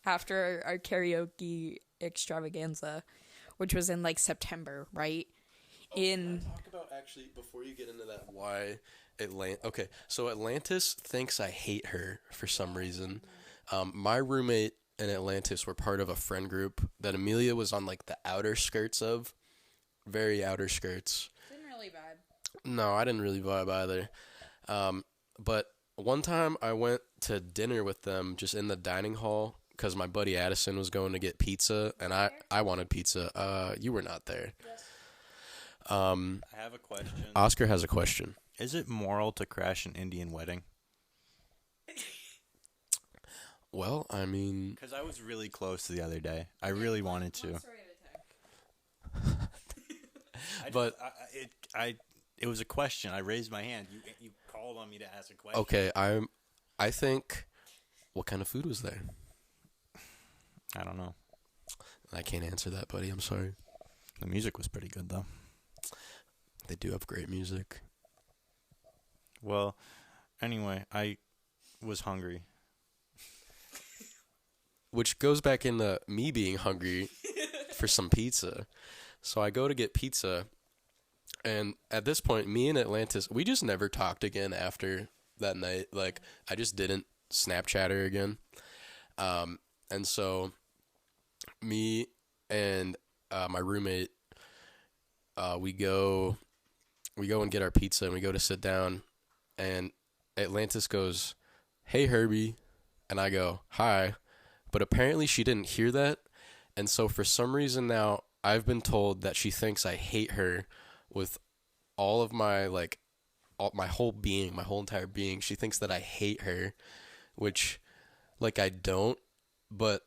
after our karaoke extravaganza, which was in, like, September, right? Can I talk about, actually, before you get into that, why Okay, so Atlantis thinks I hate her for some reason. My roommate and Atlantis were part of a friend group that Emilia was on, like, the outer skirts of. Very outer skirts. Didn't really vibe. No, I didn't really vibe either. But one time I went to dinner with them just in the dining hall because my buddy Addison was going to get pizza, and I wanted pizza. You were not there. Yes. I have a question. Oscar has a question. Is it moral to crash an Indian wedding? Well, I mean... Because I was really close the other day. I really wanted to. But it was a question. I raised my hand. You called on me to ask a question. Okay, I think... What kind of food was there? I don't know. I can't answer that, buddy. I'm sorry. The music was pretty good, though. They do have great music. Well, anyway, I was hungry. Which goes back into me being hungry for some pizza. So I go to get pizza, and at this point, me and Atlantis, we just never talked again after that night. Like, I just didn't Snapchat her again. And so me and my roommate, we go and get our pizza, and we go to sit down, and Atlantis goes, "Hey, Herbie," and I go, "Hi," but apparently she didn't hear that, and so for some reason now, I've been told that she thinks I hate her with all of my, like, my whole being, my whole entire being. She thinks that I hate her, which, like, I don't, but...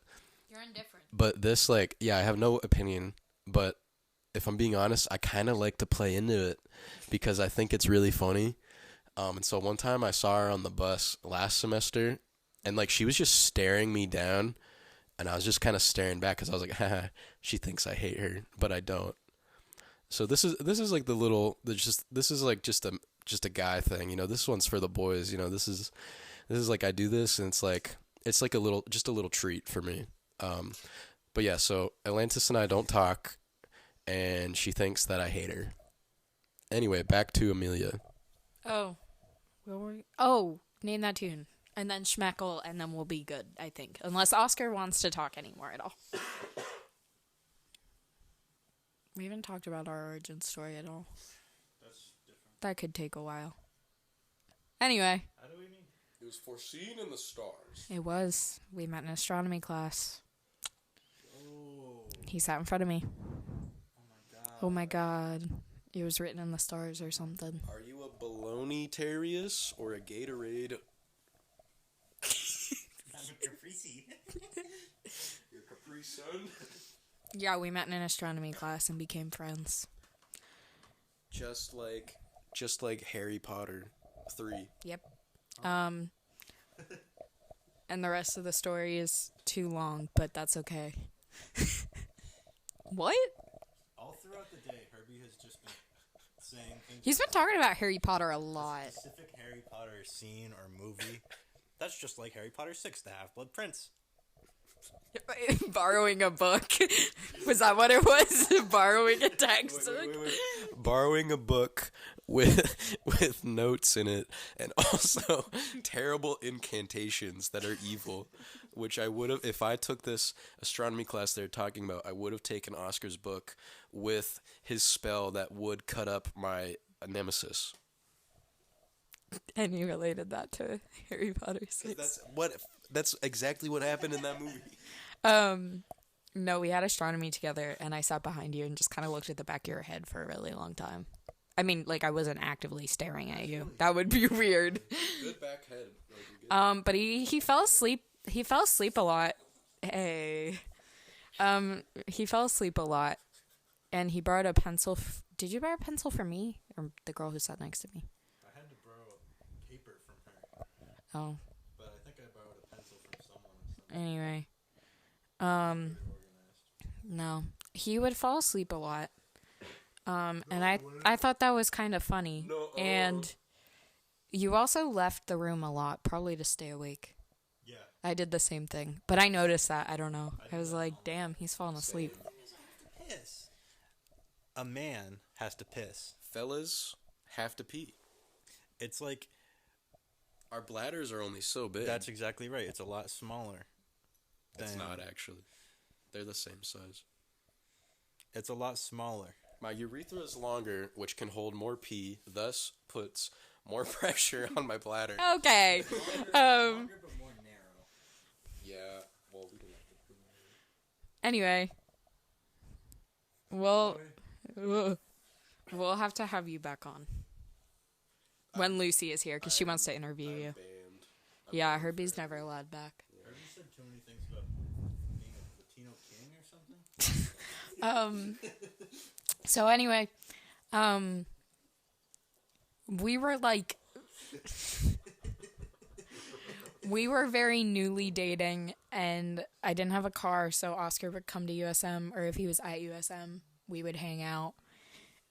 You're indifferent. But this, like, yeah, I have no opinion, but if I'm being honest, I kind of like to play into it because I think it's really funny. And so one time I saw her on the bus last semester, and, like, she was just staring me down, and I was just kind of staring back because I was like, haha, she thinks I hate her, but I don't. So this is like this is like just a guy thing, you know. This one's for the boys, you know. This is like I do this, and it's like a little treat for me. But yeah, so Atlantis and I don't talk, and she thinks that I hate her. Anyway, back to Emilia. Oh, where were we? Oh, name that tune. And then schmeckle, and then we'll be good, I think. Unless Oscar wants to talk anymore at all. We haven't talked about our origin story at all. That's different. That could take a while. Anyway. How do we mean? It was foreseen in the stars. It was. We met in astronomy class. Oh. He sat in front of me. Oh my god. Oh my god. It was written in the stars or something. Are you a baloney Terrius or a Gatorade? I'm a Caprese. You're Capri Sun? Yeah, we met in an astronomy class and became friends. Just like Harry Potter 3. Yep. And the rest of the story is too long, but that's okay. What? All throughout the day, Herbie has just been saying things. He's been talking about Harry Potter a lot. A specific Harry Potter scene or movie. That's just like Harry Potter 6, the Half-Blood Prince. Borrowing a book. Was that what it was? Borrowing a textbook? Wait. Borrowing a book with notes in it, and also terrible incantations that are evil, which I would have, if I took this astronomy class they're talking about, I would have taken Oscar's book with his spell that would cut up my nemesis. And you related that to Harry Potter 6. That's exactly what happened in that movie. No, we had astronomy together, and I sat behind you and just kind of looked at the back of your head for a really long time. I mean, like, I wasn't actively staring at you. That would be weird. Good back head. But he fell asleep. He fell asleep a lot. Hey. He fell asleep a lot, and he borrowed a pencil. Did you borrow a pencil from me, or the girl who sat next to me? I had to borrow a paper from her. Oh. But I think I borrowed a pencil from someone. Anyway. No. He would fall asleep a lot. And I thought that was kind of funny. No. And you also left the room a lot, probably to stay awake. Yeah. I did the same thing. But I noticed that. I don't know. I was like, damn, he's falling asleep. Piss. A man has to piss. Fellas have to pee. It's like... Our bladders are only so big. That's exactly right. It's a lot smaller. It's not, actually. They're the same size. It's a lot smaller. My urethra is longer, which can hold more pee, thus puts more pressure on my bladder. Okay. Longer but more narrow. Yeah, well, we can have to prove Anyway. We'll have to have you back on. When Lucy is here, because she wants to interview you. banned. Yeah, Herbie's never allowed back. Herbie said too many things about being a Latino king or something. So anyway, we were like, we were very newly dating, and I didn't have a car, so Oscar would come to USM, or if he was at USM, we would hang out.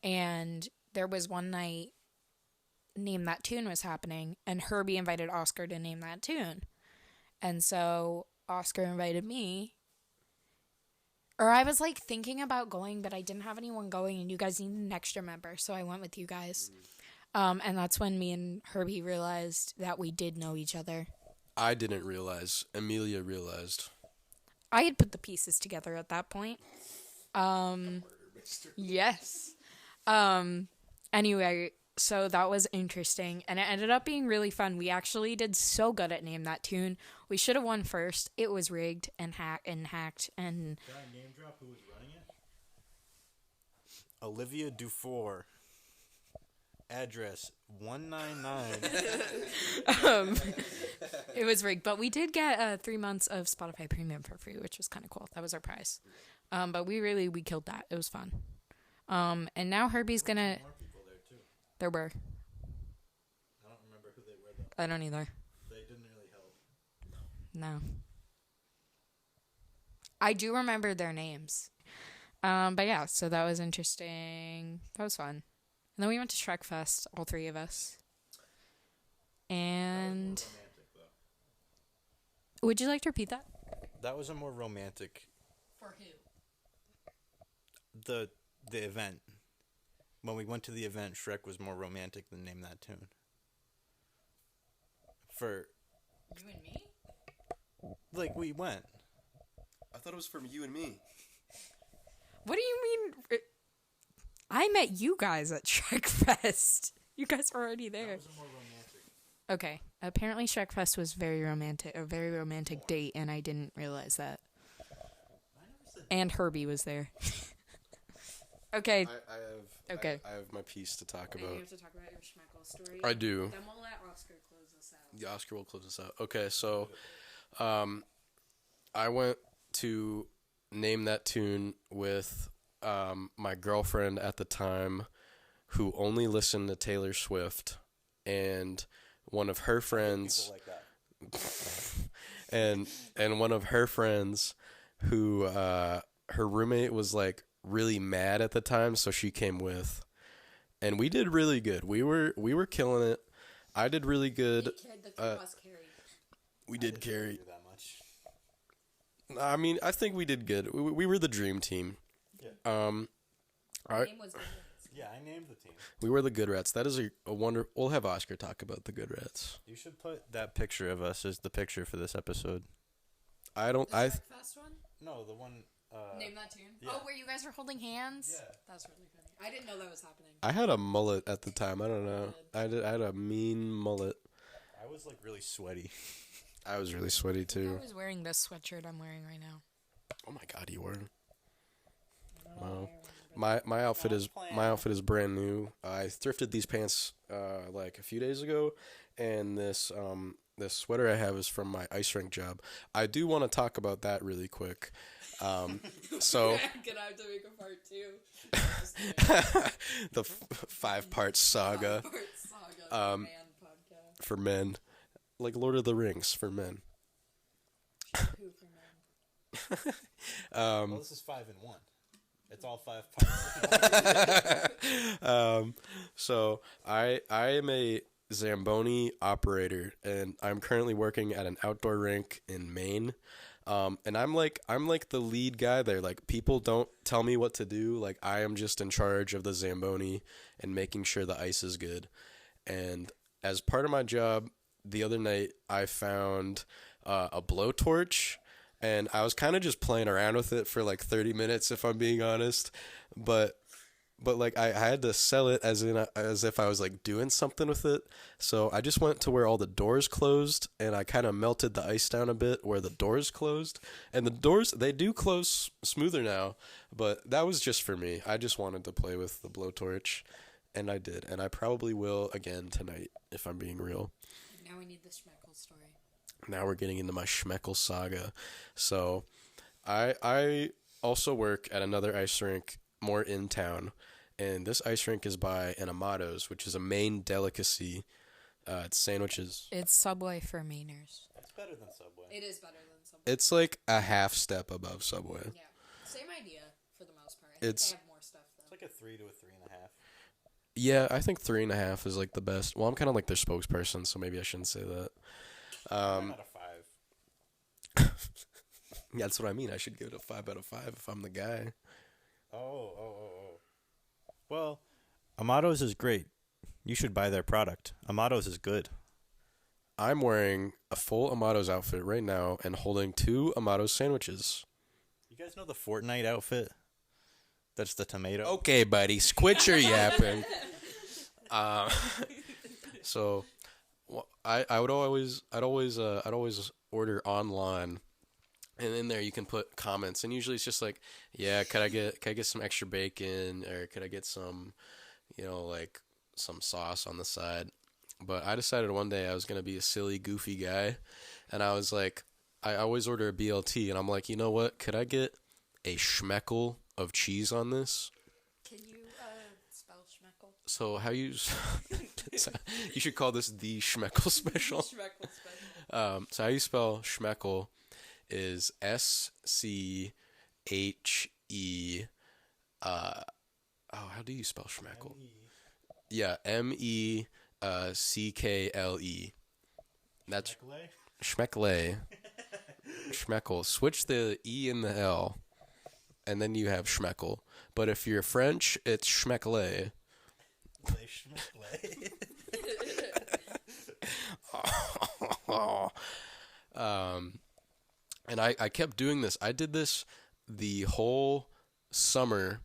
And there was one night, Name That Tune was happening, and Herbie invited Oscar to name that tune. And so Oscar invited me. Or I was like thinking about going, but I didn't have anyone going, and you guys needed an extra member, so I went with you guys. And that's when me and Herbie realized that we did know each other. I didn't realize. Emilia realized. I had put the pieces together at that point. Yes. Anyway, so that was interesting, and it ended up being really fun. We actually did so good at Name That Tune. We should have won first. It was rigged and hacked and Can I name drop who was running it? Olivia Dufour. Address 199. It was rigged, but we did get 3 months of Spotify Premium for free, which was kind of cool. That was our prize. But we killed that. It was fun. And now Herbie's gonna. More people there too. There were. I don't remember who they were though. I don't either. They didn't really help. No. I do remember their names. But yeah, so that was interesting. That was fun. And then we went to Shrek Fest, all three of us. And That was more romantic, though. would you like to repeat that? That was a more romantic. For who? The event. When we went to the event, Shrek was more romantic than Name That Tune. For You and me? like we went. I thought it was from you and me. What do you mean? I met you guys at Shrek Fest. You guys were already there. That was a more romantic. Okay. Apparently Shrek Fest was a very romantic date, and I didn't realize that. I never said And Herbie was there. Okay. Okay. I have my piece to talk And you about. have to talk about your schmeckle story. I do. Then we'll let Oscar close us out. The Oscar will close us out. Okay, so I went to Name That Tune with my girlfriend at the time, who only listened to Taylor Swift, and one of her friends, people like that. and one of her friends who her roommate was like really mad at the time, so she came with, and we did really good. We were killing it. I did really good. We did carry. Do that much. I mean, I think we did good. We were the dream team. Yeah. Our name was Yeah, I named the team. We were the Good Rats. That is a wonder. We'll have Oscar talk about the Good Rats. You should put that picture of us as the picture for this episode. I don't. the Fest one. No, the one. Name that tune. Oh, where you guys are holding hands? Yeah. That's really funny. I didn't know that was happening. I had a mullet at the time. I don't know. I had a mean mullet. I was like really sweaty. I was really sweaty too. I was wearing this sweatshirt I'm wearing right now. Oh my god, you were. Wow. My outfit is brand new. I thrifted these pants like a few days ago, and this sweater I have is from my ice rink job. I do want to talk about that really quick. So Gonna have to make a part 2. the 5-part saga. 5-part saga. Man podcast. For men, like Lord of the Rings for men. Who for men? Well, this is 5 in 1. It's all 5 parts. So I am a Zamboni operator, and I'm currently working at an outdoor rink in Maine. And I'm like the lead guy there. Like, people don't tell me what to do. Like, I am just in charge of the Zamboni and making sure the ice is good. And as part of my job, the other night I found a blowtorch, and I was kind of just playing around with it for like 30 minutes, if I'm being honest. But like I had to sell it as if I was like doing something with it. So I just went to where all the doors closed, and I kind of melted the ice down a bit where the doors closed. And the doors, they do close smoother now, but that was just for me. I just wanted to play with the blowtorch, and I did. And I probably will again tonight, if I'm being real. Now we need the Schmeckle story. Now we're getting into my schmeckle saga. So I also work at another ice rink more in town. And this ice rink is by an Amato's, which is a Maine delicacy. It's sandwiches. It's Subway for Mainers. It's better than Subway. It is better than Subway. It's like a half step above Subway. Yeah. Same idea for the most part. I think they have more stuff though. It's like a 3 to a 3.5. Yeah, I think 3.5 is like the best. Well, I'm kind of like their spokesperson, so maybe I shouldn't say that. I'm at a 5. That's what I mean. I should give it a 5 out of 5 if I'm the guy. Oh. Well, Amato's is great. You should buy their product. Amato's is good. I'm wearing a full Amato's outfit right now and holding 2 Amato's sandwiches. You guys know the Fortnite outfit? That's the tomato. Okay, buddy, quit your yapping. So, I'd always order online, and in there you can put comments, and usually it's just like, yeah, could I get some extra bacon, or could I get some, like some sauce on the side? But I decided one day I was gonna be a silly, goofy guy, and I was like, I always order a BLT, and I'm like, you know what? Could I get a schmeckle of cheese on this? Can you spell Schmeckle? So how you you should call this the Schmeckle special. Schmeckle special. So how you spell schmeckle is SCHE. How do you spell schmeckle? Yeah, MECKLE. That's schmeckle. Schmeckle. Switch the E and the L, and then you have schmeckle. But if you're French, it's schmeckle. And I kept doing this. I did this the whole summer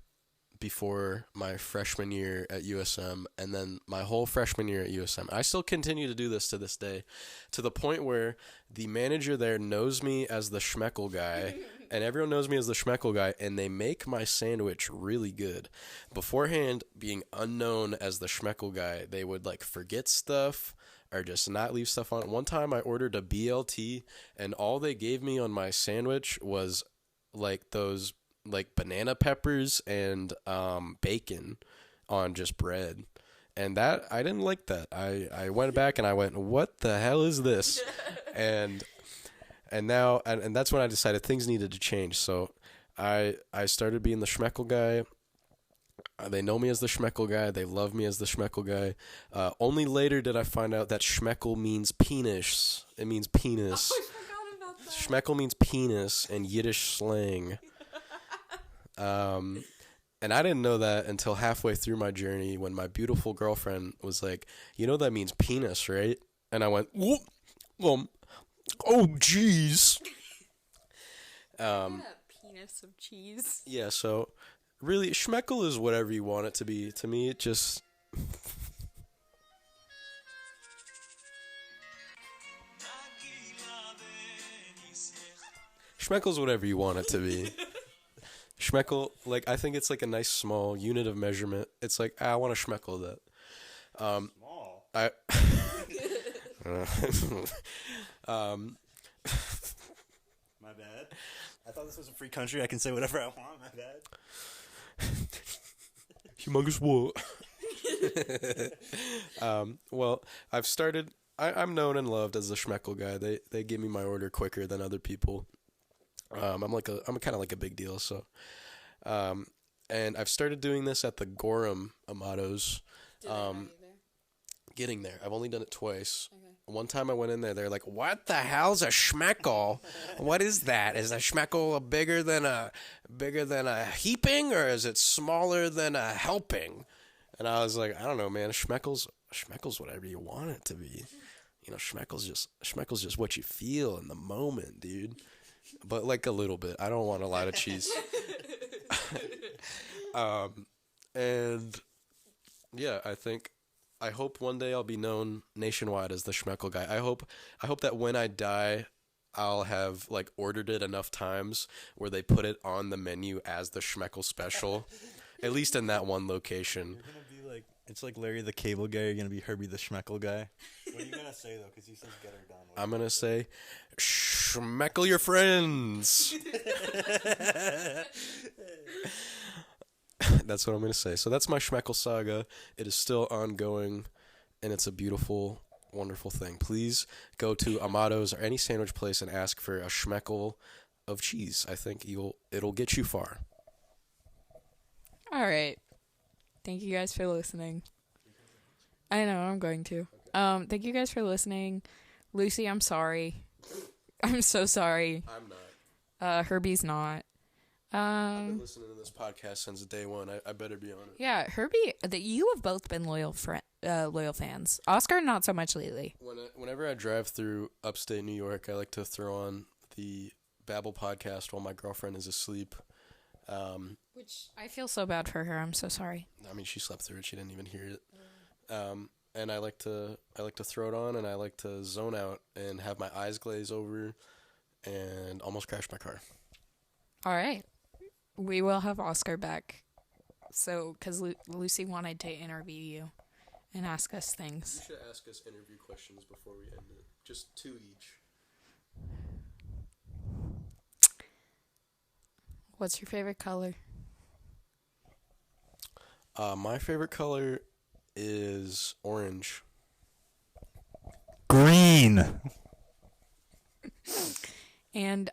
before my freshman year at USM, and then my whole freshman year at USM. I still continue to do this to this day, to the point where the manager there knows me as the schmeckle guy, and everyone knows me as the schmeckle guy, and they make my sandwich really good. Beforehand, being unknown as the schmeckle guy, they would like forget stuff or just not leave stuff on. One time I ordered a BLT, and all they gave me on my sandwich was like those like banana peppers and bacon on just bread. And that, I didn't like that. I went back and I went, what the hell is this? and now, and that's when I decided things needed to change. So I started being the schmeckle guy. They know me as the schmeckle guy. They love me as the schmeckle guy. Only later did I find out that schmeckle means penis. It means penis. Oh, I forgot about Schmeckle means penis in Yiddish slang. And I didn't know that until halfway through my journey when my beautiful girlfriend was like, you know that means penis, right? And I went, oh, jeez. Penis of cheese. Yeah, so really, schmeckle is whatever you want it to be. To me, it just... Schmeckle's whatever you want it to be. Schmeckle, like, I think it's like a nice small unit of measurement. It's like, I want to schmeckle that. Small. My bad. I thought this was a free country. I can say whatever I want. My bad. Humongous what? Well, I've started... I'm known and loved as the schmeckle guy. They give me my order quicker than other people. I'm kind of like a big deal, so. And I've started doing this at the Gorham Amados. Did they have you there? Getting there. I've only done it twice. Okay. One time I went in there, they're like, "What the hell's a schmeckle? What is that? Is a schmeckle bigger than a heaping, or is it smaller than a helping?" And I was like, "I don't know, man. Schmeckle's whatever you want it to be. You know, schmeckle's just what you feel in the moment, dude. But like a little bit. I don't want a lot of cheese." And yeah, I hope one day I'll be known nationwide as the schmeckle guy. I hope that when I die, I'll have like ordered it enough times where they put it on the menu as the schmeckle special, at least in that one location. You're gonna be like, it's like Larry the Cable Guy. You're gonna be Herbie the Schmeckle Guy. What are you gonna say though? Because he says get her done. I'm gonna say, schmeckle your friends. That's what I'm going to say. So that's my schmeckle saga. It is still ongoing, and it's a beautiful, wonderful thing. Please go to Amado's or any sandwich place and ask for a schmeckle of cheese. I think it'll get you far. All right. Thank you guys for listening. I know, I'm going to. Thank you guys for listening. Lucy, I'm sorry. I'm so sorry. I'm not. Herbie's not. I've been listening to this podcast since day one. I better be on it. Yeah, Herbie, you have both been loyal fans. Oscar, not so much lately. Whenever I drive through upstate New York, I like to throw on the Babel podcast while my girlfriend is asleep. Which I feel so bad for her. I'm so sorry. I mean, she slept through it. She didn't even hear it. And I like to throw it on, and I like to zone out and have my eyes glaze over, and almost crash my car. All right. We will have Oscar back. So, because Lucy wanted to interview you and ask us things. You should ask us interview questions before we end it. Just 2 each. What's your favorite color? My favorite color is orange. Green. And,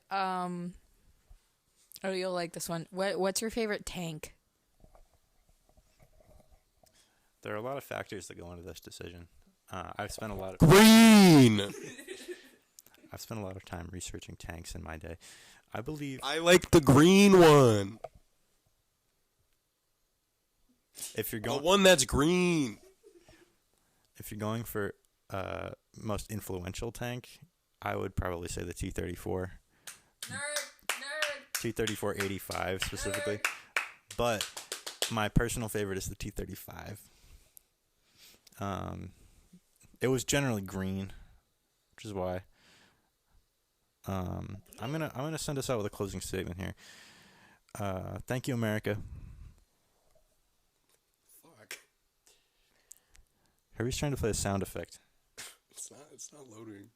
oh, you'll like this one. What's your favorite tank? There are a lot of factors that go into this decision. I've spent a lot of Green! I've spent a lot of time researching tanks in my day. I believe I like the green one. if you're The going one that's green. if you're going for most influential tank, I would probably say the T-34. Nerd. T-34-85 specifically. But my personal favorite is the T-35. It was generally green, which is why. I'm gonna send us out with a closing statement here. Thank you, America. Fuck. Harry's trying to play a sound effect. It's not loading.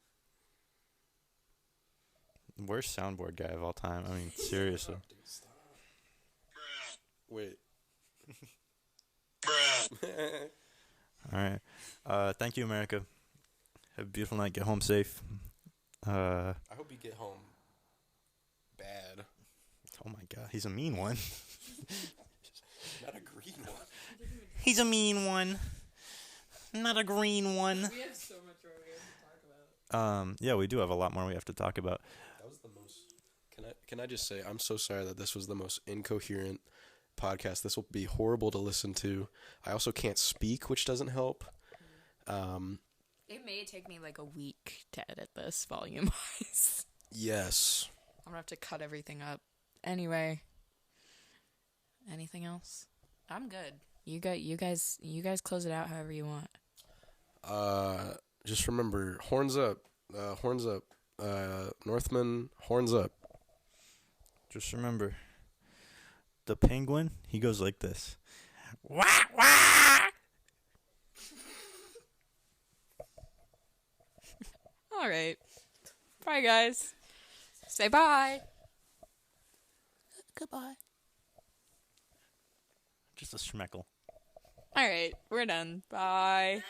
Worst soundboard guy of all time. I mean, seriously. Stop, dude, stop. Wait. All right. Thank you, America. Have a beautiful night. Get home safe. I hope you get home bad. Oh my God, he's a mean one. Not a green one. He's a mean one. Not a green one. We have so much more we have to talk about. Yeah, we do have a lot more we have to talk about. That was the most. Can I just say I'm so sorry that this was the most incoherent podcast. This will be horrible to listen to. I also can't speak, which doesn't help. It may take me like a week to edit this volume-wise. Yes. I'm gonna have to cut everything up. Anyway, anything else? I'm good. You guys close it out however you want. Just remember, horns up, Northman, horns up. Just remember, the penguin, he goes like this. Wah, wah! All right. Bye, guys. Say bye. Goodbye. Just a schmeckle. All right. We're done. Bye.